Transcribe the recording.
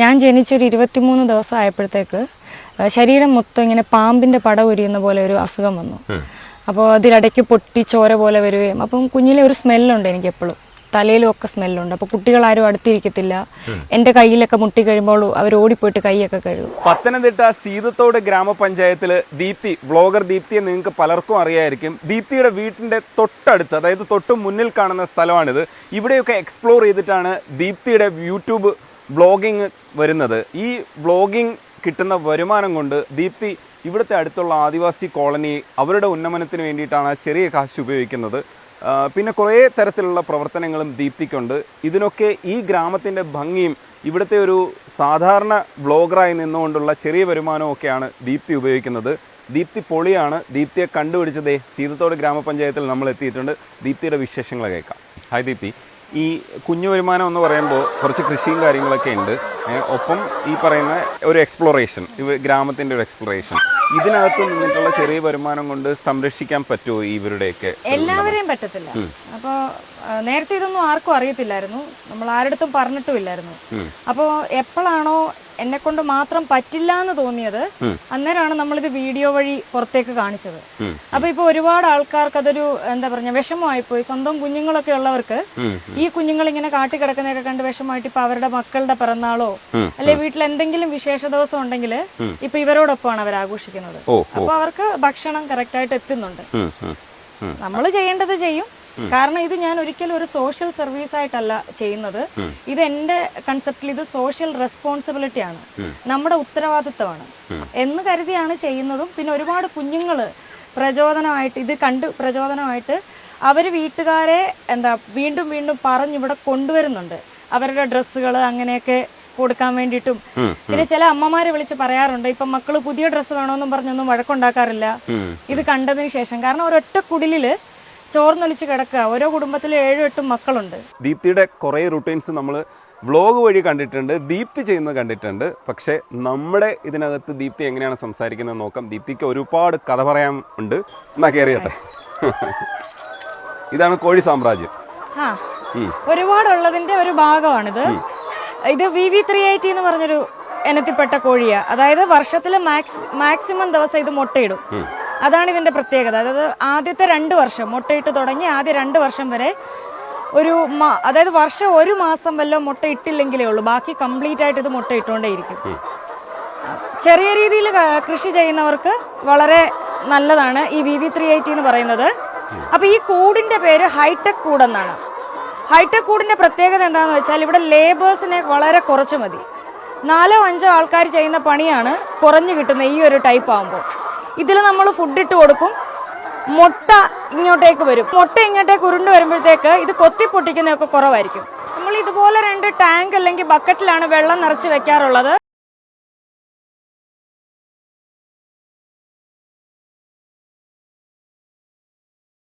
ഞാൻ ജനിച്ചൊരു 23 ദിവസം ആയപ്പോഴത്തേക്ക് ശരീരം മൊത്തം ഇങ്ങനെ പാമ്പിൻ്റെ പട ഉരിയുന്ന പോലെ ഒരു അസുഖം വന്നു. അപ്പോൾ അതിലിടയ്ക്ക് പൊട്ടി ചോര പോലെ വരികയും അപ്പം കുഞ്ഞിലെ ഒരു സ്മെല്ലുണ്ട് എനിക്ക് എപ്പോഴും, തലയിലും ഒക്കെ സ്മെല്ലുണ്ട്. അപ്പോൾ കുട്ടികളാരും അടുത്തിരിക്കത്തില്ല. എൻ്റെ കയ്യിലൊക്കെ മുട്ടി കഴിയുമ്പോൾ അവർ ഓടിപ്പോയിട്ട് കൈയൊക്കെ കഴുകും. പത്തനംതിട്ട സീതത്തോട് ഗ്രാമപഞ്ചായത്തിൽ ദീപ്തി, ബ്ലോഗർ ദീപ്തിയെ നിങ്ങൾക്ക് പലർക്കും അറിയായിരിക്കും. ദീപ്തിയുടെ വീട്ടിൻ്റെ തൊട്ടടുത്ത്, അതായത് തൊട്ട് മുന്നിൽ കാണുന്ന സ്ഥലമാണിത്. ഇവിടെയൊക്കെ എക്സ്പ്ലോർ ചെയ്തിട്ടാണ് ദീപ്തിയുടെ യൂട്യൂബ് ബ്ലോഗിങ് വരുന്നത്. ഈ ബ്ലോഗിങ് കിട്ടുന്ന വരുമാനം കൊണ്ട് ദീപ്തി ഇവിടുത്തെ അടുത്തുള്ള ആദിവാസി കോളനി അവരുടെ ഉന്നമനത്തിന് വേണ്ടിയിട്ടാണ് ചെറിയ കാശ് ഉപയോഗിക്കുന്നത്. പിന്നെ കുറേ തരത്തിലുള്ള പ്രവർത്തനങ്ങളും ദീപ്തിക്കുണ്ട്. ഇതിനൊക്കെ ഈ ഗ്രാമത്തിൻ്റെ ഭംഗിയും ഇവിടുത്തെ ഒരു സാധാരണ ബ്ലോഗറായി നിന്നുകൊണ്ടുള്ള ചെറിയ വരുമാനമൊക്കെയാണ് ദീപ്തി ഉപയോഗിക്കുന്നത്. ദീപ്തി പൊളിയാണ്. ദീപ്തിയെ കണ്ടുപിടിച്ചതേ സീതത്തോട് ഗ്രാമപഞ്ചായത്തിൽ നമ്മൾ എത്തിയിട്ടുണ്ട്. ദീപ്തിയുടെ വിശേഷങ്ങൾ കേൾക്കാം. ഹായ് ദീപ്തി, ഈ കുഞ്ഞു വരുമാനം എന്ന് പറയുമ്പോൾ കുറച്ച് കൃഷിയും കാര്യങ്ങളൊക്കെ ഉണ്ട്, ഒപ്പം ഈ പറയുന്ന ഒരു എക്സ്പ്ലോറേഷൻ, ഗ്രാമത്തിൻ്റെ ഒരു എക്സ്പ്ലോറേഷൻ, ഇതിനകത്ത് നിന്നിട്ടുള്ള ചെറിയ വരുമാനം കൊണ്ട് സംരക്ഷിക്കാൻ പറ്റുമോ ഇവരുടെയൊക്കെ? എല്ലാവരെയും പറ്റത്തില്ല. അപ്പോൾ നേരത്തെ ഇതൊന്നും ആർക്കും അറിയത്തില്ലായിരുന്നു, നമ്മൾ ആരുടെടുത്തും പറഞ്ഞിട്ടുമില്ലായിരുന്നു. അപ്പോൾ എപ്പോഴാണോ എന്നെ കൊണ്ട് മാത്രം പറ്റില്ല എന്ന് തോന്നിയത്, അന്നേരമാണ് നമ്മളിത് വീഡിയോ വഴി പുറത്തേക്ക് കാണിച്ചത്. അപ്പൊ ഇപ്പൊ ഒരുപാട് ആൾക്കാർക്ക് അതൊരു എന്താ പറഞ്ഞ വിഷമമായിപ്പോയി. സ്വന്തം കുഞ്ഞുങ്ങളൊക്കെ ഉള്ളവർക്ക് ഈ കുഞ്ഞുങ്ങൾ ഇങ്ങനെ കാട്ടിക്കിടക്കുന്നതൊക്കെ കണ്ട് വിഷമമായിട്ട് ഇപ്പൊ അവരുടെ മക്കളുടെ പിറന്നാളോ അല്ലെ വീട്ടിൽ എന്തെങ്കിലും വിശേഷ ദിവസം ഉണ്ടെങ്കിൽ ഇപ്പൊ ഇവരോടൊപ്പമാണ് അവർ ആഘോഷിക്കുന്നത്. അപ്പൊ അവർക്ക് ഭക്ഷണം കറക്റ്റ് ആയിട്ട് എത്തുന്നുണ്ട്. നമ്മൾ ചെയ്യേണ്ടത് ചെയ്യും. കാരണം ഇത് ഞാൻ ഒരിക്കലും ഒരു സോഷ്യൽ സർവീസ് ആയിട്ടല്ല ചെയ്യുന്നത്. ഇത് എന്റെ കൺസെപ്റ്റിൽ ഇത് സോഷ്യൽ റെസ്പോൺസിബിലിറ്റി ആണ്, നമ്മുടെ ഉത്തരവാദിത്വമാണ് എന്ന് കരുതിയാണ് ചെയ്യുന്നതും. പിന്നെ ഒരുപാട് കുഞ്ഞുങ്ങള് പ്രചോദനമായിട്ട് ഇത് കണ്ട് പ്രചോദനമായിട്ട് അവര് വീട്ടുകാരെ വീണ്ടും വീണ്ടും പറഞ്ഞിവിടെ കൊണ്ടുവരുന്നുണ്ട്. അവരുടെ ഡ്രസ്സുകൾ അങ്ങനെയൊക്കെ കൊടുക്കാൻ വേണ്ടിയിട്ടും. പിന്നെ ചില അമ്മമാരെ വിളിച്ച് പറയാറുണ്ട്, ഇപ്പൊ മക്കള് പുതിയ ഡ്രസ്സ് വേണമെന്നും പറഞ്ഞൊന്നും വഴക്കുണ്ടാക്കാറില്ല ഇത് കണ്ടതിന് ശേഷം. കാരണം ഒരൊറ്റ കുടിലില് ചോർന്നൊലിച്ച് കിടക്കുക. ഓരോ കുടുംബത്തിൽ 7-8 മക്കളുണ്ട്. ദീപ്തിയുടെ കുറേ റുട്ടീൻസ് നമ്മൾ വ്ലോഗ് വഴി കണ്ടിട്ടുണ്ട്, ദീപ്തി ചെയ്യുന്നത് കണ്ടിട്ടുണ്ട്. പക്ഷേ നമ്മുടെ ഇതിനകത്ത് ദീപ്തി എങ്ങനെയാണ് സംസാരിക്കുന്നത് നോക്കാം. ദീപ്തിക്ക് ഒരുപാട് കഥ പറയാൻ ഉണ്ട്. എന്നാ കയറിയട്ടെ. ഇതാണ് കോഴി സാമ്രാജ്യം. ഒരുപാടുള്ളതിന്റെ ഒരു ഭാഗമാണിത്. ഇത് VV380 എന്ന് പറഞ്ഞൊരു ഇനത്തിൽപ്പെട്ട കോഴിയാ. അതായത് വർഷത്തില് മാക്സിമം ദിവസം ഇത് മുട്ടയിടും. അതാണ് ഇതിന്റെ പ്രത്യേകത. അതായത് ആദ്യത്തെ 2 വർഷം മുട്ടയിട്ട് തുടങ്ങി ആദ്യ 2 വർഷം വരെ അതായത് വർഷം 1 മാസം വല്ലതും മുട്ട ഇട്ടില്ലെങ്കിലേ ഉള്ളൂ, ബാക്കി കംപ്ലീറ്റ് ആയിട്ട് ഇത് മുട്ട ഇട്ടുകൊണ്ടേയിരിക്കും. ചെറിയ രീതിയിൽ കൃഷി ചെയ്യുന്നവർക്ക് വളരെ നല്ലതാണ് ഈ VV380 എന്ന് പറയുന്നത്. അപ്പൊ ഈ കൂടിന്റെ പേര് ഹൈടെക് കൂടെന്നാണ്. ഹൈടെക് കൂടിന്റെ പ്രത്യേകത എന്താണെന്ന് വെച്ചാൽ ഇവിടെ ലേബേഴ്സിനെ വളരെ കുറച്ച് മതി. 4-5 ആൾക്കാർ ചെയ്യുന്ന പണിയാണ് കുറഞ്ഞു കിട്ടുന്നത് ഈ ഒരു ടൈപ്പ് ആകുമ്പോൾ. ഇതിൽ നമ്മൾ ഫുഡ് ഇട്ട് കൊടുക്കും, മുട്ട ഇങ്ങോട്ടേക്ക് വരും. മുട്ട ഇങ്ങോട്ടേക്ക് ഉരുണ്ട് വരുമ്പോഴത്തേക്ക് ഇത് കൊത്തി പൊട്ടിക്കുന്നതൊക്കെ കുറവായിരിക്കും. നമ്മൾ ഇതുപോലെ 2 ടാങ്ക് അല്ലെങ്കിൽ ബക്കറ്റിലാണ് വെള്ളം നിറച്ച് വെക്കാറുള്ളത്.